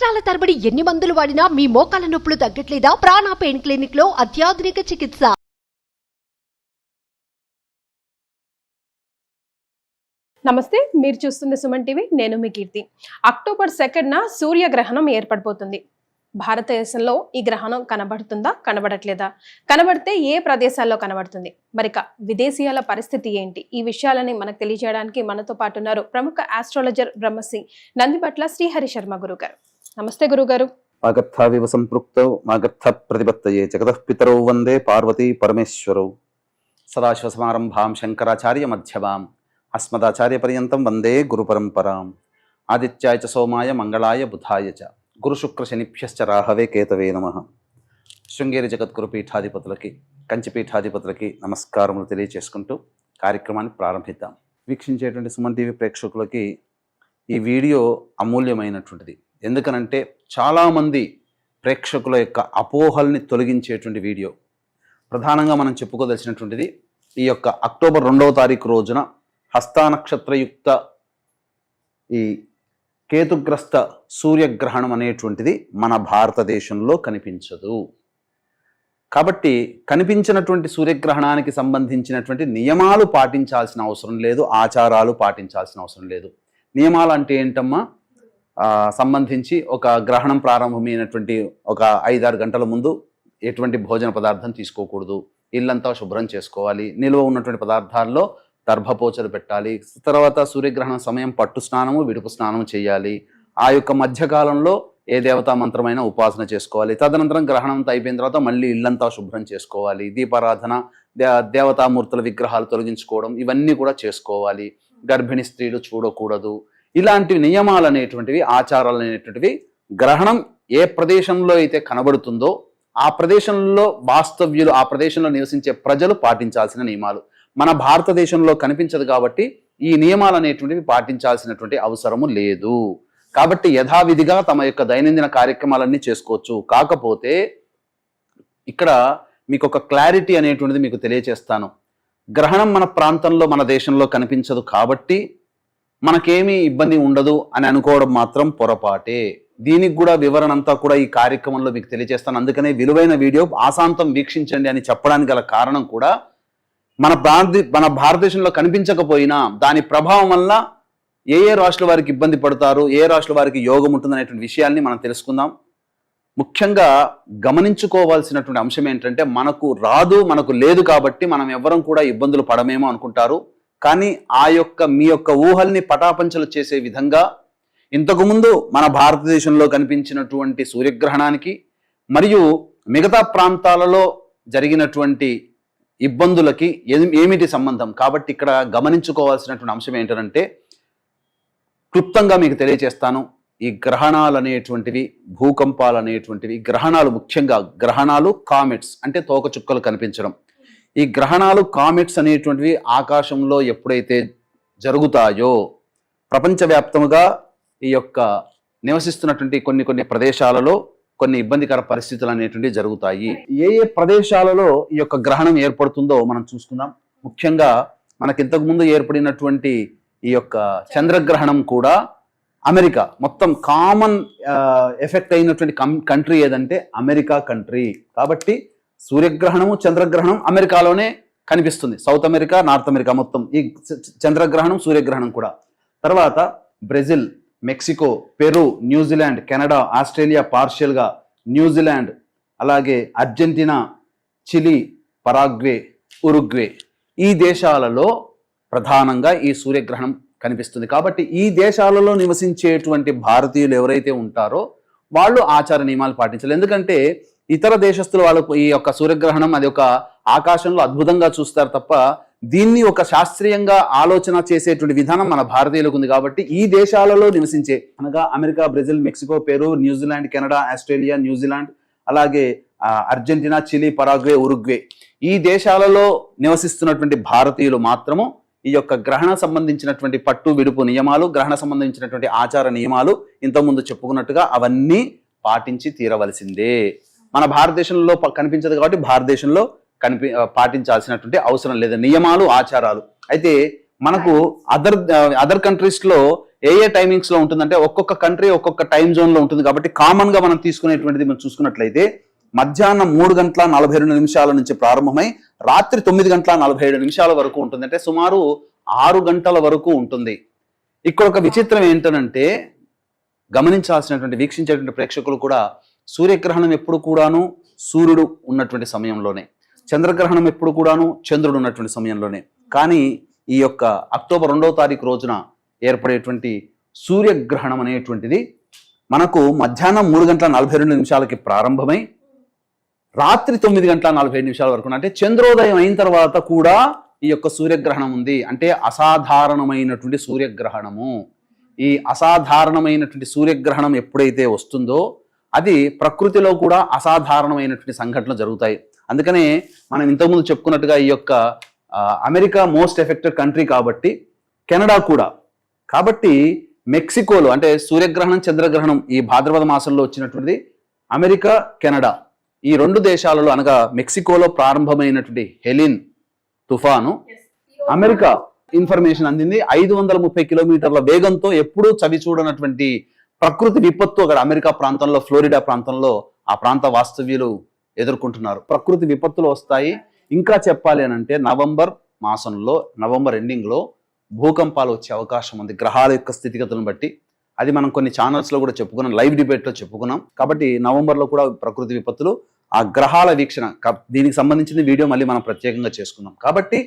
సంవత్సరాల తరబడి ఎన్ని మందులు వాడినా మీ మోకాల నొప్పులు తగ్గట్లేదా? ప్రాణ పెయిన్ క్లినిక్ లో అత్యాధునిక చికిత్స. నమస్తే, మీరు చూస్తుంది సుమన్ టీవీ. నేను మీ కీర్తి. అక్టోబర్ 2న సూర్యగ్రహణం ఏర్పడిపోతుంది. భారతదేశంలో ఈ గ్రహణం కనబడుతుందా, కనబడట్లేదా? కనబడితే ఏ ప్రదేశాల్లో కనబడుతుంది? మరిక విదేశీయాల పరిస్థితి ఏంటి? ఈ విషయాలని మనకు తెలియజేయడానికి మనతో పాటు ఉన్నారు ప్రముఖ ఆస్ట్రాలజర్ బ్రహ్మశ్రీ నందిబట్ల శ్రీహరి శర్మ గురువు గారు. నమస్తే గురుగారు. వాగర్థావివ సంపృక్తౌ మాగర్థ ప్రతిపత్తయే జగతః పితరౌ వందే పార్వతీ పరమేశ్వరౌ. సదాశివసమారంభాం శంకరాచార్య మధ్యమాం అస్మదాచార్య పర్యంతం వందే గురు పరంపరాం. ఆదిత్యాయ చ సోమాయ మంగళాయ బుధాయ చ గురు శుక్ర శనిభ్యశ్చ రాహవే కేతవే నమః. శృంగేరి జగద్గురు పీఠాధిపతులకి, కంచి పీఠాధిపతులకి నమస్కారములు తెలియచేసుకుంటూ కార్యక్రమాన్ని ప్రారంభిద్దాం. వీక్షించేటువంటి సుమన్ టీవీ ప్రేక్షకులకి ఈ వీడియో అమూల్యమైనటువంటిది. ఎందుకనంటే చాలామంది ప్రేక్షకుల యొక్క అపోహల్ని తొలగించేటువంటి వీడియో. ప్రధానంగా మనం చెప్పుకోదలిసినటువంటిది ఈ యొక్క అక్టోబర్ 2వ తారీఖు రోజున హస్తానక్షత్రయుక్త ఈ కేతుగ్రస్త సూర్యగ్రహణం అనేటువంటిది మన భారతదేశంలో కనిపించదు. కాబట్టి కనిపించినటువంటి సూర్యగ్రహణానికి సంబంధించినటువంటి నియమాలు పాటించాల్సిన అవసరం లేదు, ఆచారాలు పాటించాల్సిన అవసరం లేదు. నియమాలు అంటే ఏంటమ్మా? సంబంధించి ఒక గ్రహణం ప్రారంభమైనటువంటి ఒక 5-6 గంటల ముందు ఎటువంటి భోజన పదార్థం తీసుకోకూడదు, ఇల్లంతా శుభ్రం చేసుకోవాలి, నిల్వ ఉన్నటువంటి పదార్థాల్లో దర్భపోచలు పెట్టాలి. తర్వాత సూర్యగ్రహణం సమయం పట్టు స్నానము, విడుపు స్నానము చేయాలి. ఆ యొక్క మధ్యకాలంలో ఏ దేవతా మంత్రమైనా ఉపాసన చేసుకోవాలి. తదనంతరం గ్రహణం అయిపోయిన తర్వాత మళ్ళీ ఇల్లంతా శుభ్రం చేసుకోవాలి. దీపారాధన, దేవతామూర్తుల విగ్రహాలు తొలగించుకోవడం, ఇవన్నీ కూడా చేసుకోవాలి. గర్భిణీ స్త్రీలు చూడకూడదు. ఇలాంటి నియమాలు అనేటువంటివి, ఆచారాలు అనేటువంటివి గ్రహణం ఏ ప్రదేశంలో అయితే కనబడుతుందో ఆ ప్రదేశంలో వాస్తవ్యులు, ఆ ప్రదేశంలో నివసించే ప్రజలు పాటించాల్సిన నియమాలు. మన భారతదేశంలో కనిపించదు కాబట్టి ఈ నియమాలు అనేటువంటివి పాటించాల్సినటువంటి అవసరము లేదు. కాబట్టి యథావిధిగా తమ యొక్క దైనందిన కార్యక్రమాలన్నీ చేసుకోవచ్చు. కాకపోతే ఇక్కడ మీకు ఒక క్లారిటీ అనేటువంటిది మీకు తెలియచేస్తాను. గ్రహణం మన ప్రాంతంలో, మన దేశంలో కనిపించదు కాబట్టి మనకేమీ ఇబ్బంది ఉండదు అని అనుకోవడం మాత్రం పొరపాటే. దీనికి కూడా వివరణ అంతా కూడా ఈ కార్యక్రమంలో మీకు తెలియజేస్తాను. అందుకనే విలువైన వీడియో ఆశాంతం వీక్షించండి అని చెప్పడానికి గల కారణం కూడా మన భారతదేశంలో కనిపించకపోయినా దాని ప్రభావం వల్ల ఏ రాష్ట్రాల వారికి ఇబ్బంది పడతారు, ఏ రాష్ట్రాల వారికి యోగం ఉంటుంది అనేటువంటి విషయాల్ని మనం తెలుసుకుందాం. ముఖ్యంగా గమనించుకోవాల్సినటువంటి అంశం ఏంటంటే, మనకు రాదు, మనకు లేదు కాబట్టి మనం ఎవ్వరం కూడా ఇబ్బందులు పడమేమో అనుకుంటారు. కానీ మీ యొక్క ఊహల్ని పటాపంచలు చేసే విధంగా ఇంతకుముందు మన భారతదేశంలో కనిపించినటువంటి సూర్యగ్రహణానికి మరియు మిగతా ప్రాంతాలలో జరిగినటువంటి ఇబ్బందులకి ఏమిటి సంబంధం? కాబట్టి ఇక్కడ గమనించుకోవాల్సినటువంటి అంశం ఏంటంటే, క్లుప్తంగా మీకు తెలియచేస్తాను. ఈ గ్రహణాలు అనేటువంటివి, భూకంపాలు అనేటువంటివి, గ్రహణాలు ముఖ్యంగా గ్రహణాలు, కామెట్స్ అంటే తోకచుక్కలు కనిపించడం, ఈ గ్రహణాలు కామెట్స్ అనేటువంటివి ఆకాశంలో ఎప్పుడైతే జరుగుతాయో ప్రపంచవ్యాప్తంగా ఈ యొక్క నివసిస్తున్నటువంటి కొన్ని ప్రదేశాలలో కొన్ని ఇబ్బందికర పరిస్థితులు అనేటువంటివి జరుగుతాయి. ఏ ప్రదేశాలలో ఈ యొక్క గ్రహణం ఏర్పడుతుందో మనం చూసుకుందాం. ముఖ్యంగా మనకి ఇంతకు ముందు ఏర్పడినటువంటి ఈ యొక్క చంద్రగ్రహణం కూడా అమెరికా, మొత్తం కామన్ ఎఫెక్ట్ అయినటువంటి కంట్రీ ఏదంటే అమెరికా కంట్రీ. కాబట్టి సూర్యగ్రహణము, చంద్రగ్రహణం అమెరికాలోనే కనిపిస్తుంది. సౌత్ అమెరికా, నార్త్ అమెరికా మొత్తం ఈ చంద్రగ్రహణం, సూర్యగ్రహణం కూడా. తర్వాత Brazil, Mexico, Peru, New Zealand, Canada, Australia పార్షియల్గా, న్యూజిలాండ్, అలాగే అర్జెంటీనా, చిలీ, పరాగ్వే, ఉరుగ్వే, ఈ దేశాలలో ప్రధానంగా ఈ సూర్యగ్రహణం కనిపిస్తుంది. కాబట్టి ఈ దేశాలలో నివసించేటువంటి భారతీయులు ఎవరైతే ఉంటారో వాళ్ళు ఆచార నియమాలు పాటించాలి. ఎందుకంటే ఇతర దేశస్తులు వాళ్ళకు ఈ యొక్క సూర్యగ్రహణం అది ఒక ఆకాశంలో అద్భుతంగా చూస్తారు తప్ప దీన్ని ఒక శాస్త్రీయంగా ఆలోచన చేసేటువంటి విధానం మన భారతీయులకు ఉంది. కాబట్టి ఈ దేశాలలో నివసించే అనగా America, Brazil, Mexico, Peru, New Zealand, Canada, Australia, New Zealand, అలాగే అర్జెంటీనా, చిలీ, పరాగ్వే, ఉరుగ్వే, ఈ దేశాలలో నివసిస్తున్నటువంటి భారతీయులు మాత్రము ఈ యొక్క గ్రహణ సంబంధించినటువంటి పట్టు విడుపు నియమాలు, గ్రహణ సంబంధించినటువంటి ఆచార నియమాలు ఇంతకుముందు చెప్పుకున్నట్టుగా అవన్నీ పాటించి తీరవలసిందే. మన భారతదేశంలో కనిపించదు కాబట్టి భారతదేశంలో పాటించాల్సినటువంటి అవసరం లేదు నియమాలు, ఆచారాలు. అయితే మనకు అదర్ కంట్రీస్ లో ఏ టైమింగ్స్ లో ఉంటుందంటే ఒక్కొక్క కంట్రీ ఒక్కొక్క టైం జోన్ లో ఉంటుంది కాబట్టి కామన్ గా మనం తీసుకునేటువంటిది మనం చూసుకున్నట్లయితే మధ్యాహ్నం 3:42 నుంచి ప్రారంభమై రాత్రి 9:47 వరకు ఉంటుంది. అంటే సుమారు 6 గంటల వరకు ఉంటుంది. ఇక్కడ ఒక విచిత్రం ఏంటనంటే గమనించాల్సినటువంటి వీక్షించేటువంటి ప్రేక్షకులు కూడా సూర్యగ్రహణం ఎప్పుడు కూడాను సూర్యుడు ఉన్నటువంటి సమయంలోనే, చంద్రగ్రహణం ఎప్పుడు కూడాను చంద్రుడు ఉన్నటువంటి సమయంలోనే. కానీ ఈ యొక్క అక్టోబర్ 2వ తారీఖు రోజున ఏర్పడేటువంటి సూర్యగ్రహణం అనేటువంటిది మనకు మధ్యాహ్నం 3:42 ప్రారంభమై రాత్రి 9:47 వరకు, అంటే చంద్రోదయం అయిన తర్వాత కూడా ఈ యొక్క సూర్యగ్రహణం ఉంది. అంటే అసాధారణమైనటువంటి సూర్యగ్రహణము. ఈ అసాధారణమైనటువంటి సూర్యగ్రహణం ఎప్పుడైతే వస్తుందో అది ప్రకృతిలో కూడా అసాధారణమైనటువంటి సంఘటనలు జరుగుతాయి. అందుకనే మనం ఇంతకుముందు చెప్పుకున్నట్టుగా ఈ యొక్క అమెరికా మోస్ట్ ఎఫెక్టెడ్ కంట్రీ కాబట్టి, కెనడా కూడా, కాబట్టి మెక్సికోలో అంటే సూర్యగ్రహణం చంద్రగ్రహణం ఈ భాద్రపద మాసంలో వచ్చినటువంటిది అమెరికా కెనడా ఈ 2 దేశాలలో అనగా మెక్సికోలో ప్రారంభమైనటువంటి హెలిన్ తుఫాను అమెరికా ఇన్ఫర్మేషన్ అందింది. 530 కిలోమీటర్ల వేగంతో ఎప్పుడూ చవి చూడనటువంటి ప్రకృతి విపత్తు అక్కడ అమెరికా ప్రాంతంలో, ఫ్లోరిడా ప్రాంతంలో ఆ ప్రాంత వాస్తవ్యులు ఎదుర్కొంటున్నారు. ప్రకృతి విపత్తులు వస్తాయి. ఇంకా చెప్పాలి అని అంటే నవంబర్ మాసంలో, నవంబర్ ఎండింగ్ లో భూకంపాలు వచ్చే అవకాశం ఉంది గ్రహాల యొక్క స్థితిగతులను బట్టి. అది మనం కొన్ని ఛానల్స్ లో కూడా చెప్పుకున్నాం, లైవ్ డిబేట్ లో చెప్పుకున్నాం. కాబట్టి నవంబర్ లో కూడా ప్రకృతి విపత్తులు, ఆ గ్రహాల వీక్షణ, దీనికి సంబంధించిన వీడియో మళ్ళీ మనం ప్రత్యేకంగా చేసుకున్నాం. కాబట్టి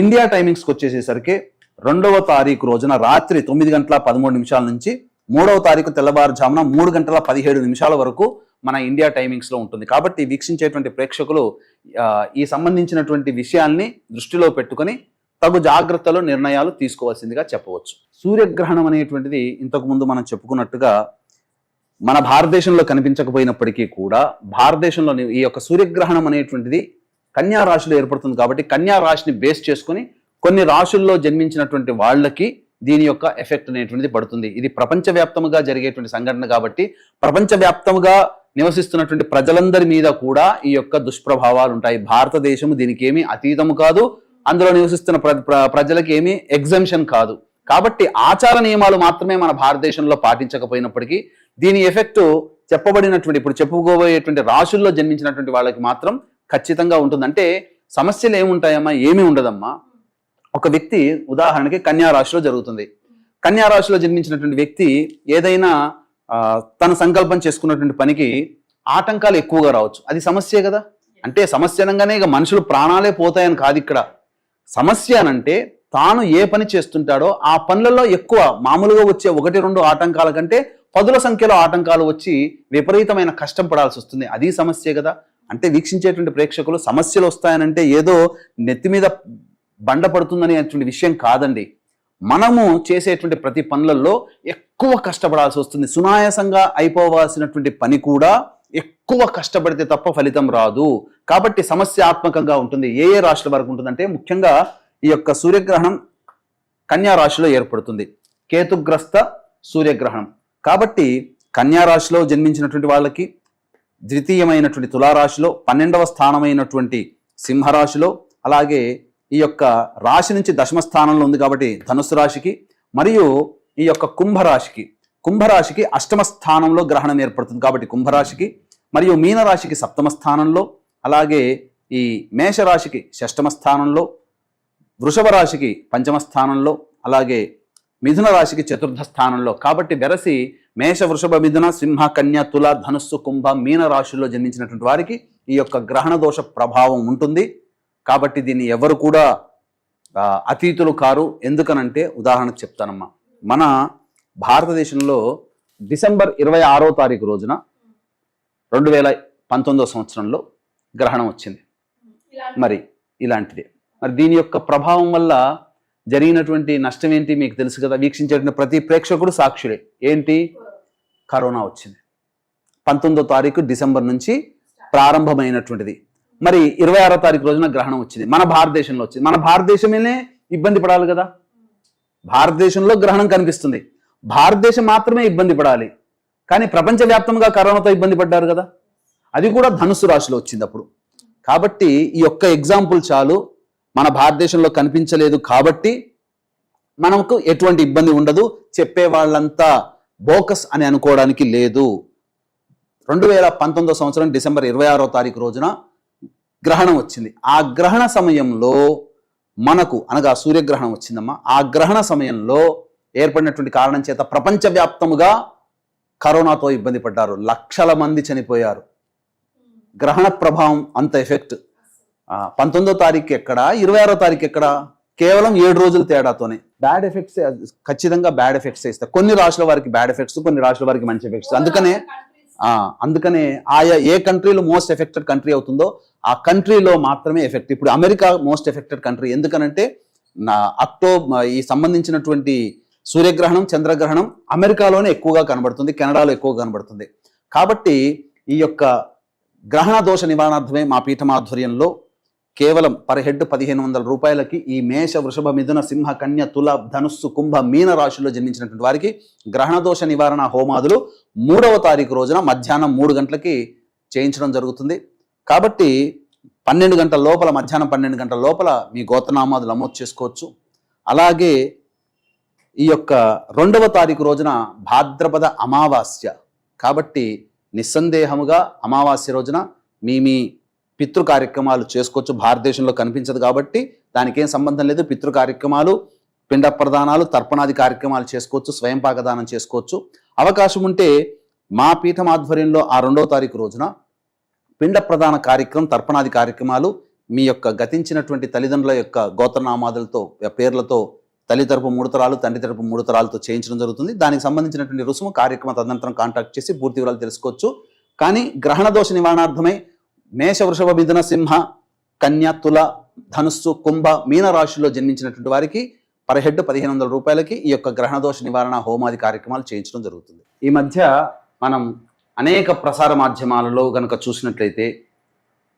ఇండియా టైమింగ్స్కి వచ్చేసేసరికి 2వ తారీఖు రోజున రాత్రి 9:13 నుంచి 3వ తారీఖు తెల్లవారుజామున 3:17 వరకు మన ఇండియా టైమింగ్స్ లో ఉంటుంది. కాబట్టి వీక్షించేటువంటి ప్రేక్షకులు ఈ సంబంధించినటువంటి విషయాల్ని దృష్టిలో పెట్టుకొని తగు జాగ్రత్తలు, నిర్ణయాలు తీసుకోవాల్సిందిగా చెప్పవచ్చు. సూర్యగ్రహణం అనేటువంటిది ఇంతకు ముందు మనం చెప్పుకున్నట్టుగా మన భారతదేశంలో కనిపించకపోయినప్పటికీ కూడా భారతదేశంలోని ఈ యొక్క సూర్యగ్రహణం అనేటువంటిది కన్యా రాశిలో ఏర్పడుతుంది. కాబట్టి కన్యా రాశిని బేస్ చేసుకుని కొన్ని రాశుల్లో జన్మించినటువంటి వాళ్ళకి దీని యొక్క ఎఫెక్ట్ అనేటువంటిది పడుతుంది. ఇది ప్రపంచవ్యాప్తంగా జరిగేటువంటి సంఘటన కాబట్టి ప్రపంచవ్యాప్తంగా నివసిస్తున్నటువంటి ప్రజలందరి మీద కూడా ఈ యొక్క దుష్ప్రభావాలు ఉంటాయి. భారతదేశం దీనికి ఏమీ అతీతము కాదు, అందులో నివసిస్తున్న ప్రజలకి ఏమీ ఎగ్జంప్షన్ కాదు. కాబట్టి ఆచార నియమాలు మాత్రమే మన భారతదేశంలో పాటించకపోయినప్పటికీ దీని ఎఫెక్ట్ చెప్పబడినటువంటి, ఇప్పుడు చెప్పుకోబోయేటువంటి రాశుల్లో జన్మించినటువంటి వాళ్ళకి మాత్రం ఖచ్చితంగా ఉంటుంది. అంటే సమస్యలు ఏముంటాయమ్మా? ఏమీ ఉండదమ్మా. ఒక వ్యక్తి ఉదాహరణకి కన్యా రాశిలో జరుగుతుంది. కన్యా రాశిలో జన్మించినటువంటి వ్యక్తి ఏదైనా తన సంకల్పం చేసుకున్నటువంటి పనికి ఆటంకాలు ఎక్కువగా రావచ్చు. అది సమస్యే కదా. అంటే సమస్య అనగానే ఇక మనుషులు ప్రాణాలే పోతాయని కాదు. ఇక్కడ సమస్య అనంటే తాను ఏ పని చేస్తుంటాడో ఆ పనులలో ఎక్కువ మామూలుగా వచ్చే 1-2 ఆటంకాల కంటే 10ల సంఖ్యలో ఆటంకాలు వచ్చి విపరీతమైన కష్టం పడాల్సి వస్తుంది. అది సమస్యే కదా. అంటే వీక్షించేటువంటి ప్రేక్షకులు సమస్యలు వస్తాయనంటే ఏదో నెత్తి మీద బండ పడుతుందనేటువంటి విషయం కాదండి. మనము చేసేటువంటి ప్రతి పనులలో ఎక్కువ కష్టపడాల్సి వస్తుంది. సునాయాసంగా అయిపోవాల్సినటువంటి పని కూడా ఎక్కువ కష్టపడితే తప్ప ఫలితం రాదు. కాబట్టి సమస్యాత్మకంగా ఉంటుంది. ఏ రాశుల వరకు ఉంటుందంటే ముఖ్యంగా ఈ యొక్క సూర్యగ్రహణం కన్యా రాశిలో ఏర్పడుతుంది. కేతుగ్రస్త సూర్యగ్రహణం. కాబట్టి కన్యా రాశిలో జన్మించినటువంటి వాళ్ళకి ద్వితీయమైనటువంటి తులారాశిలో, 12వ స్థానమైనటువంటి సింహరాశిలో, అలాగే ఈ యొక్క రాశి నుంచి 10వ స్థానంలో ఉంది కాబట్టి ధనుసు రాశికి, మరియు ఈ యొక్క కుంభరాశికి 8వ స్థానంలో గ్రహణం ఏర్పడుతుంది కాబట్టి కుంభరాశికి, మరియు మీనరాశికి 7వ స్థానంలో, అలాగే ఈ మేషరాశికి 6వ స్థానంలో, వృషభ రాశికి 5వ స్థానంలో, అలాగే మిథున రాశికి 4వ స్థానంలో. కాబట్టి వెరసి మేష, వృషభ, మిథున, సింహ, కన్య, తుల, ధనుస్సు, కుంభ, మీన రాశుల్లో జన్మించినటువంటి వారికి ఈ యొక్క గ్రహణ దోష ప్రభావం ఉంటుంది. కాబట్టి దీన్ని ఎవరు కూడా అతీతులు కారు. ఎందుకనంటే ఉదాహరణకు చెప్తానమ్మా. మన భారతదేశంలో డిసెంబర్ 26వ తారీఖు రోజున 2019వ సంవత్సరంలో గ్రహణం వచ్చింది. మరి ఇలాంటిదే. మరి దీని యొక్క ప్రభావం వల్ల జరిగినటువంటి నష్టం ఏంటి మీకు తెలుసు కదా. వీక్షించేటువంటి ప్రతి ప్రేక్షకుడు సాక్షులే. ఏంటి? కరోనా వచ్చింది. 19వ తారీఖు డిసెంబర్ నుంచి ప్రారంభమైనటువంటిది. మరి 26వ తారీఖు రోజున గ్రహణం వచ్చింది. మన భారతదేశంలో వచ్చింది. మన భారతదేశమేనే ఇబ్బంది పడాలి కదా. భారతదేశంలో గ్రహణం కనిపిస్తుంది, భారతదేశం మాత్రమే ఇబ్బంది పడాలి. కానీ ప్రపంచవ్యాప్తంగా కరోనాతో ఇబ్బంది పడ్డారు కదా. అది కూడా ధనుసు రాశిలో వచ్చింది అప్పుడు. కాబట్టి ఈ యొక్క ఎగ్జాంపుల్ చాలు. మన భారతదేశంలో కనిపించలేదు కాబట్టి మనకు ఎటువంటి ఇబ్బంది ఉండదు, చెప్పే వాళ్ళంతా బోకస్ అని అనుకోవడానికి లేదు. 2019 సంవత్సరం డిసెంబర్ 26వ తారీఖు రోజున గ్రహణం వచ్చింది. ఆ గ్రహణ సమయంలో మనకు అనగా సూర్యగ్రహణం వచ్చిందమ్మా. ఆ గ్రహణ సమయంలో ఏర్పడినటువంటి కారణం చేత ప్రపంచవ్యాప్తముగా కరోనాతో ఇబ్బంది పడ్డారు, లక్షల మంది చనిపోయారు. గ్రహణ ప్రభావం అంత ఎఫెక్ట్ 19వ తారీఖు ఎక్కడ, 26వ తారీఖు ఎక్కడ, కేవలం 7 రోజుల తేడాతోనే బ్యాడ్ ఎఫెక్ట్స్, ఖచ్చితంగా బ్యాడ్ ఎఫెక్ట్స్ ఇస్తాయి. కొన్ని రాష్ట్రాల వారికి బ్యాడ్ ఎఫెక్ట్స్, కొన్ని రాష్ట్రాల వారికి మంచి ఎఫెక్ట్స్. అందుకనే ఆయా ఏ కంట్రీలో మోస్ట్ ఎఫెక్టెడ్ కంట్రీ అవుతుందో ఆ కంట్రీలో మాత్రమే ఎఫెక్ట్. ఇప్పుడు అమెరికా మోస్ట్ ఎఫెక్టెడ్ కంట్రీ, ఎందుకనంటే ఈ సంబంధించినటువంటి సూర్యగ్రహణం చంద్రగ్రహణం అమెరికాలోనే ఎక్కువగా కనబడుతుంది, కెనడాలో ఎక్కువగా కనబడుతుంది. కాబట్టి ఈ యొక్క గ్రహణ దోష నివారణార్థమే మా పీఠం ఆధ్వర్యంలో కేవలం పర్ హెడ్ 1500 రూపాయలకి ఈ మేష వృషభ మిథున సింహ కన్య తుల ధనుస్సు కుంభ మీన రాశుల్లో జన్మించినటువంటి వారికి గ్రహణ దోష నివారణ హోమాదులు 3వ తారీఖు రోజున మధ్యాహ్నం 3 గంటలకి చేయించడం జరుగుతుంది. కాబట్టి 12 గంటల లోపల, మధ్యాహ్నం 12 గంటల లోపల మీ గోత్రనామాదులు నమోదు చేసుకోవచ్చు. అలాగే ఈ యొక్క 2వ తారీఖు రోజున భాద్రపద అమావాస్య కాబట్టి నిస్సందేహముగా అమావాస్య రోజున మీ పితృ కార్యక్రమాలు చేసుకోవచ్చు. భారతదేశంలో కనిపించదు కాబట్టి దానికి ఏం సంబంధం లేదు. పితృ కార్యక్రమాలు, పిండ ప్రదానాలు, తర్పణాది కార్యక్రమాలు చేసుకోవచ్చు, స్వయం పాకదానం చేసుకోవచ్చు. అవకాశం ఉంటే మా పీఠం ఆధ్వర్యంలో ఆ 2వ తారీఖు రోజున పిండ ప్రదాన కార్యక్రమం, తర్పణాది కార్యక్రమాలు మీ యొక్క గతించినటువంటి తల్లిదండ్రుల యొక్క గోత్రనామాదులతో పేర్లతో తల్లి తరపు 3 తరాలు, తండ్రి తరపు 3 తరాలతో చేయించడం జరుగుతుంది. దానికి సంబంధించినటువంటి రుసుము కార్యక్రమ తదనంతరం కాంటాక్ట్ చేసి పూర్తి వివరాలు తెలుసుకోవచ్చు. కానీ గ్రహణ దోష నివారణార్థమై మేష వృషభ మిథున సింహ కన్య తుల ధనుస్సు కుంభ మీన రాశుల్లో జన్మించినటువంటి వారికి పర్ హెడ్ 1500 రూపాయలకి ఈ యొక్క గ్రహణ దోష నివారణ హోమాది కార్యక్రమాలు చేయించడం జరుగుతుంది. ఈ మధ్య మనం అనేక ప్రసార మాధ్యమాలలో గనక చూసినట్లయితే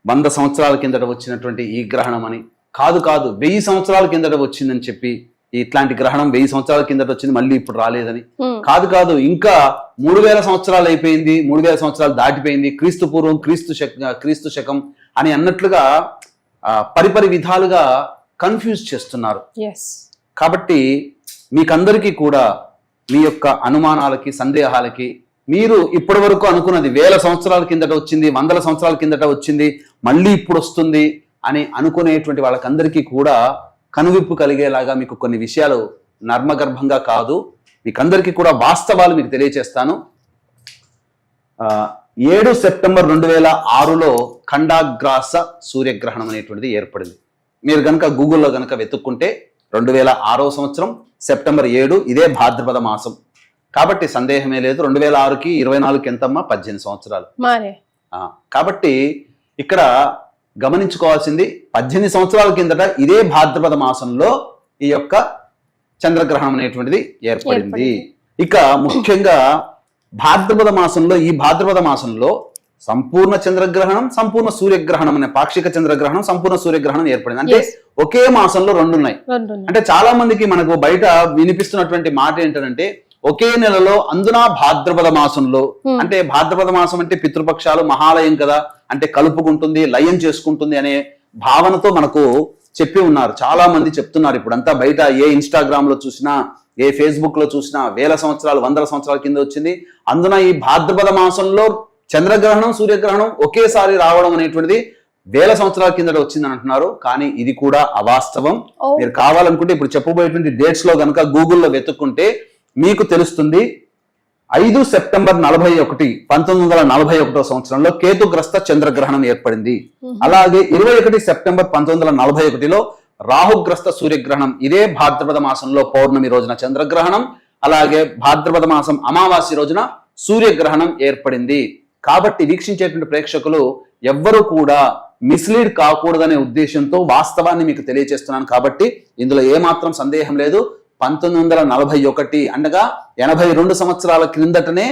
100 సంవత్సరాల కిందట వచ్చినటువంటి ఈ గ్రహణం అని, కాదు 1000 సంవత్సరాల కిందట వచ్చిందని చెప్పి, ఇట్లాంటి గ్రహణం 1000 సంవత్సరాల కిందట వచ్చింది మళ్ళీ ఇప్పుడు రాలేదని, కాదు ఇంకా 3000 సంవత్సరాలు అయిపోయింది, 3000 సంవత్సరాలు దాటిపోయింది, క్రీస్తు పూర్వం, క్రీస్తు శకం అని అన్నట్లుగా పరిపరి విధాలుగా కన్ఫ్యూజ్ చేస్తున్నారు. కాబట్టి మీకందరికీ కూడా మీ యొక్క అనుమానాలకి, సందేహాలకి, మీరు ఇప్పటి వరకు అనుకున్నది 1000 సంవత్సరాల కిందట వచ్చింది, 100 సంవత్సరాల కిందట వచ్చింది, మళ్ళీ ఇప్పుడు వస్తుంది అని అనుకునేటువంటి వాళ్ళకందరికీ కూడా కనువిప్పు కలిగేలాగా మీకు కొన్ని విషయాలు నర్మగర్భంగా కాదు, మీకందరికీ కూడా వాస్తవాలు మీకు తెలియచేస్తాను. 7 సెప్టెంబర్ 2006లో ఖండాగ్రాస సూర్యగ్రహణం అనేటువంటిది ఏర్పడింది. మీరు కనుక గూగుల్లో కనుక వెతుక్కుంటే 2006వ సంవత్సరం సెప్టెంబర్ 7, ఇదే భాద్రపద మాసం. కాబట్టి సందేహమే లేదు, 2006కి 24కి ఎంతమ్మా? 18 సంవత్సరాలు. కాబట్టి ఇక్కడ గమనించుకోవాల్సింది 18 సంవత్సరాల కిందట ఇదే భాద్రపద మాసంలో ఈ యొక్క చంద్రగ్రహణం అనేటువంటిది ఏర్పడింది. ఇక ముఖ్యంగా భాద్రపద మాసంలో, ఈ భాద్రపద మాసంలో సంపూర్ణ చంద్రగ్రహణం, సంపూర్ణ సూర్యగ్రహణం అనే పాక్షిక చంద్రగ్రహణం, సంపూర్ణ సూర్యగ్రహణం ఏర్పడింది. అంటే ఒకే మాసంలో 2 ఉన్నాయి. అంటే చాలా మందికి మనకు బయట వినిపిస్తున్నటువంటి మాట ఏంటంటే ఒకే నెలలో, అందున భాద్రపద మాసంలో, అంటే భాద్రపద మాసం అంటే పితృపక్షాలు, మహాలయం కదా, అంటే కలుపుకుంటుంది, లయం చేసుకుంటుంది అనే భావనతో మనకు చెప్పి ఉన్నారు. చాలా మంది చెప్తున్నారు. ఇప్పుడు అంతా బయట ఏ ఇన్స్టాగ్రామ్ లో చూసినా, ఏ ఫేస్బుక్ లో చూసినా 1000 సంవత్సరాలు, 100 సంవత్సరాల కింద వచ్చింది, అందున ఈ భాద్రపద మాసంలో చంద్రగ్రహణం, సూర్యగ్రహణం ఒకేసారి రావడం అనేటువంటిది 1000 సంవత్సరాల కిందట వచ్చిందని అంటున్నారు. కానీ ఇది కూడా అవాస్తవం. మీరు కావాలనుకుంటే ఇప్పుడు చెప్పబోయేటువంటి డేట్స్ లో కనుక గూగుల్లో వెతుక్కుంటే మీకు తెలుస్తుంది. 5 సెప్టెంబర్ 1941 సంవత్సరంలో కేతుగ్రస్త చంద్రగ్రహణం ఏర్పడింది. అలాగే 21 సెప్టెంబర్ 1941లో రాహుగ్రస్త సూర్యగ్రహణం, ఇదే భాద్రపద మాసంలో పౌర్ణమి రోజున చంద్రగ్రహణం, అలాగే భాద్రపద మాసం అమావాస్య రోజున సూర్యగ్రహణం ఏర్పడింది. కాబట్టి వీక్షించేటువంటి ప్రేక్షకులు ఎవ్వరూ కూడా మిస్లీడ్ కాకూడదనే ఉద్దేశంతో వాస్తవాన్ని మీకు తెలియజేస్తున్నాను. కాబట్టి ఇందులో ఏమాత్రం సందేహం లేదు. 1941 అనగా 82 సంవత్సరాల క్రిందటనే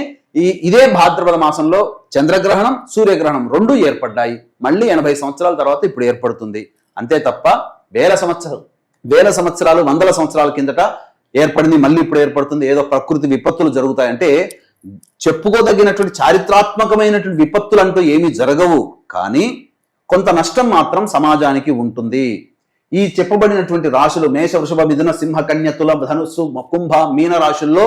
ఇదే భాద్రపద మాసంలో చంద్రగ్రహణం, సూర్యగ్రహణం 2 ఏర్పడ్డాయి. మళ్ళీ 80 సంవత్సరాల తర్వాత ఇప్పుడు ఏర్పడుతుంది. అంతే తప్ప 1000 సంవత్సరాలు 100 సంవత్సరాల కిందట ఏర్పడింది, మళ్ళీ ఇప్పుడు ఏర్పడుతుంది, ఏదో ప్రకృతి విపత్తులు జరుగుతాయంటే చెప్పుకోదగినటువంటి చారిత్రాత్మకమైనటువంటి విపత్తులు అంటూ ఏమీ జరగవు. కానీ కొంత నష్టం మాత్రం సమాజానికి ఉంటుంది. ఈ చెప్పబడినటువంటి రాశులు మేష, వృషభ, మిథున, సింహ, కన్య, తుల, ధనుస్సు, కుంభ, మీన రాశుల్లో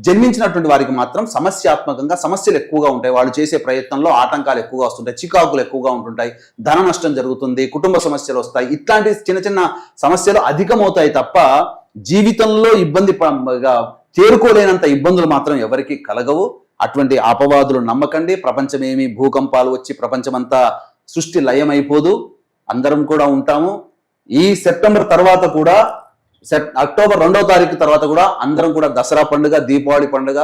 జన్మించినటువంటి వారికి మాత్రం సమస్యాత్మకంగా సమస్యలు ఎక్కువగా ఉంటాయి. వాళ్ళు చేసే ప్రయత్నంలో ఆటంకాలు ఎక్కువగా వస్తుంటాయి, చికాకులు ఎక్కువగా ఉంటుంటాయి, ధన నష్టం జరుగుతుంది, కుటుంబ సమస్యలు వస్తాయి. ఇట్లాంటి చిన్న చిన్న సమస్యలు అధికమవుతాయి తప్ప జీవితంలో చేరుకోలేనంత ఇబ్బందులు మాత్రం ఎవరికి కలగవు. అటువంటి అపవాదులు నమ్మకండి. ప్రపంచమేమి భూకంపాలు వచ్చి ప్రపంచమంతా సృష్టి లయమైపోదు. అందరం కూడా ఉంటాము. ఈ సెప్టెంబర్ తర్వాత కూడా అక్టోబర్ 2వ తారీఖు తర్వాత కూడా అందరం కూడా దసరా పండుగ, దీపావళి పండుగ,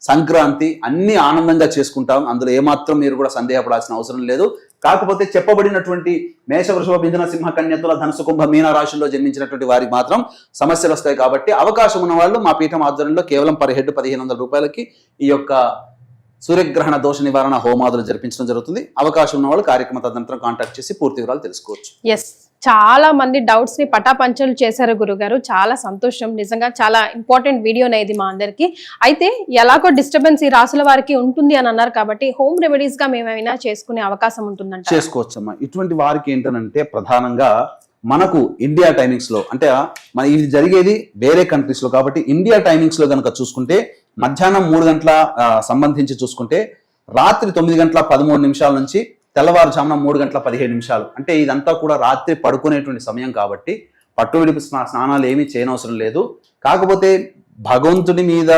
సంక్రాంతి అన్ని ఆనందంగా చేసుకుంటాం. అందులో ఏమాత్రం మీరు కూడా సందేహపడాల్సిన అవసరం లేదు. కాకపోతే చెప్పబడినటువంటి మేష, వృషభ, మిథున, సింహ, కన్య, తుల, ధనుసు, కుంభ, మీన రాశుల్లో జన్మించినటువంటి వారికి మాత్రం సమస్యలు వస్తాయి. కాబట్టి అవకాశం ఉన్న వాళ్ళు మా పీఠం ఆధ్వర్యంలో కేవలం పర్ హెడ్ 1500 రూపాయలకి ఈ యొక్క సూర్యగ్రహణ దోష నివారణ హోమాదులు జరిపించడం జరుగుతుంది. అవకాశం ఉన్న వాళ్ళు కార్యక్రమ తదనంతరం కాంటాక్ట్ చేసి పూర్తి వివరాలు తెలుసుకోవచ్చు. ఎస్, చాలా మంది డౌట్స్ ని పటాపంచలు చేశారు గురుగారు. చాలా సంతోషం. నిజంగా చాలా ఇంపార్టెంట్ వీడియోనే ఇది మా అందరికి. అయితే ఎలాగో డిస్టర్బెన్స్ ఈ రాసుల వారికి ఉంటుంది అని అన్నారు కాబట్టి హోమ్ రెమెడీస్ గా మేమైనా చేసుకునే అవకాశం ఉంటుందంట? చేసుకోవచ్చమ్మా. ఇటువంటి వారికి ఏంటంటే ప్రధానంగా మనకు ఇండియా టైమింగ్స్ లో, అంటే మన ఇది జరిగేది వేరే కంట్రీస్ లో కాబట్టి ఇండియా టైమింగ్స్ లో కనుక చూసుకుంటే మధ్యాహ్నం 3 గంటల సంబంధించి చూసుకుంటే రాత్రి 9:13 నుంచి తెల్లవారుజామున 3:17 అంటే ఇదంతా కూడా రాత్రి పడుకునేటువంటి సమయం కాబట్టి పట్టు విడిపి స్నానాలు ఏమీ చేయనవసరం లేదు. కాకపోతే భగవంతుడి మీద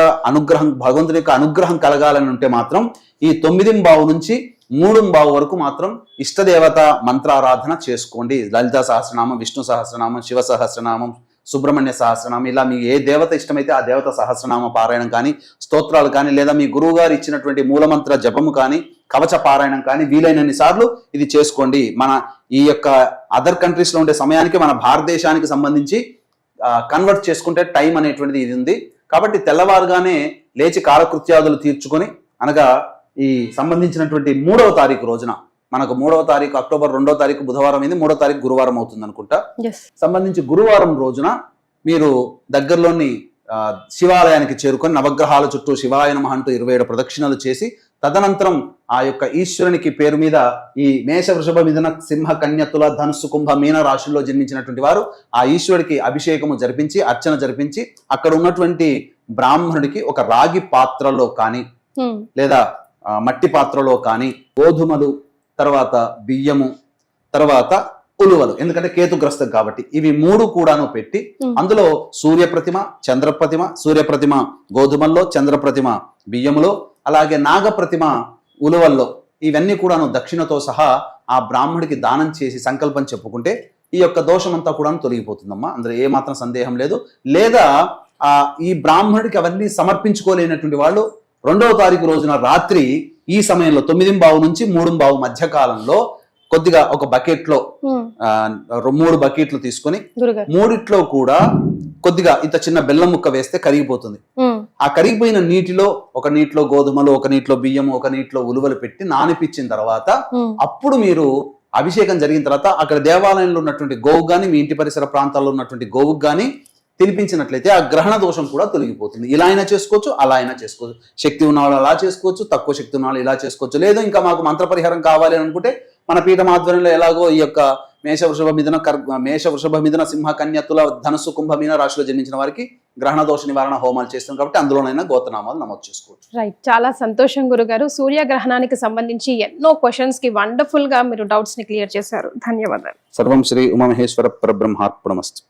భగవంతుడి యొక్క అనుగ్రహం కలగాలని ఉంటే మాత్రం ఈ 9:15 నుంచి 3:15 వరకు మాత్రం ఇష్టదేవత మంత్రారాధన చేసుకోండి. లలిత సహస్రనామం, విష్ణు సహస్రనామం, శివ సహస్రనామం, సుబ్రహ్మణ్య సహస్రనామం, ఇలా మీకు ఏ దేవత ఇష్టమైతే ఆ దేవత సహస్రనామ పారాయణం కానీ, స్తోత్రాలు కానీ, లేదా మీ గురువు గారు ఇచ్చినటువంటి మూలమంత్ర జపము కానీ, కవచ పారాయణం కానీ వీలైనన్ని సార్లు ఇది చేసుకోండి. మన ఈ యొక్క అదర్ కంట్రీస్ లో ఉండే సమయానికి మన భారతదేశానికి సంబంధించి కన్వర్ట్ చేసుకుంటే టైం అనేటువంటిది ఇది ఉంది. కాబట్టి తెల్లవారుగానే లేచి కాలకృత్యాదులు తీర్చుకొని, అనగా ఈ సంబంధించినటువంటి 3వ తారీఖు రోజున, మనకు 3వ తారీఖు అక్టోబర్ 2వ తారీఖు బుధవారం అయింది, 3వ తారీఖు గురువారం అవుతుంది అనుకుంటా. సంబంధించి గురువారం రోజున మీరు దగ్గరలోని శివాలయానికి చేరుకొని నవగ్రహాల చుట్టూ శివాయ నమః అంటూ 27 ప్రదక్షిణలు చేసి, తదనంతరం ఆ యొక్క ఈశ్వరునికి పేరు మీద ఈ మేష, వృషభ, మిథున, సింహ, కన్య, తుల, ధనుస్సు, కుంభ, మీన రాశుల్లో జన్మించినటువంటి వారు ఆ ఈశ్వరుడికి అభిషేకము జరిపించి, అర్చన జరిపించి, అక్కడ ఉన్నటువంటి బ్రాహ్మణుడికి ఒక రాగి పాత్రలో కానీ లేదా మట్టి పాత్రలో కానీ గోధుమలు, తర్వాత బియ్యము, తర్వాత ఉలువలు, ఎందుకంటే కేతుగ్రస్తం కాబట్టి ఇవి 3 కూడాను పెట్టి అందులో సూర్య ప్రతిమ, చంద్ర ప్రతిమ, సూర్య ప్రతిమ గోధుమల్లో, చంద్ర ప్రతిమ బియ్యములో, అలాగే నాగ ప్రతిమ ఉలువల్లో, ఇవన్నీ కూడాను దక్షిణతో సహా ఆ బ్రాహ్మడికి దానం చేసి సంకల్పం చెప్పుకుంటే ఈ యొక్క దోషమంతా కూడా తొలగిపోతుందమ్మా. అందులో ఏ మాత్రం సందేహం లేదు. లేదా ఈ బ్రాహ్మణుడికి అవన్నీ సమర్పించుకోలేనటువంటి వాళ్ళు 2వ తారీఖు రోజున రాత్రి ఈ సమయంలో 9:15 నుంచి 3:15 మధ్య కాలంలో కొద్దిగా ఒక బకెట్ లో 3 బకెట్లు తీసుకొని 3 కూడా కొద్దిగా ఇంత చిన్న బెల్లం ముక్క వేస్తే కరిగిపోతుంది. ఆ కరిగిపోయిన నీటిలో ఒక నీటిలో గోధుమలు, ఒక నీటిలో బియ్యము, ఒక నీటిలో ఉలువలు పెట్టి నానిపించిన తర్వాత అప్పుడు మీరు అభిషేకం జరిగిన తర్వాత అక్కడ దేవాలయంలో ఉన్నటువంటి గోవు గాని, మీ ఇంటి పరిసర ప్రాంతాల్లో ఉన్నటువంటి గోవుకు గాని తినిపించినట్లయితే ఆ గ్రహణ దోషం కూడా తొలగిపోతుంది. ఇలా అయినా చేసుకోవచ్చు, అలా అయినా చేసుకోవచ్చు. శక్తి ఉన్న వాళ్ళు అలా చేసుకోవచ్చు, తక్కువ శక్తి ఉన్న వాళ్ళు ఇలా చేసుకోవచ్చు. లేదు ఇంకా మాకు మంత్ర పరిహారం కావాలి అని అనుకుంటే మన పీఠం ఆధ్వర్యంలో ఎలాగో ఈ యొక్క మేష, వృషభ, మిథున, సింహ, కన్య, తుల, ధనుస్సు, కుంభ, మీన రాశిలో జన్మించిన వారికి గ్రహణ దోష నివారణ హోమాలు చేస్తాం కాబట్టి అందులోనైనా గోత్రనామాలు నమోదు చేసుకోవచ్చు. రైట్, చాలా సంతోషం గురుగారు. సూర్యగ్రహణానికి సంబంధించి ఎన్నో క్వశ్చన్స్ కి వండర్ఫుల్ గా మీరు డౌట్స్ ని క్లియర్ చేశారు. ధన్యవాదాలు. సర్వం శ్రీ ఉమామహేశ్వర పరబ్రహ్మార్పణమస్తు.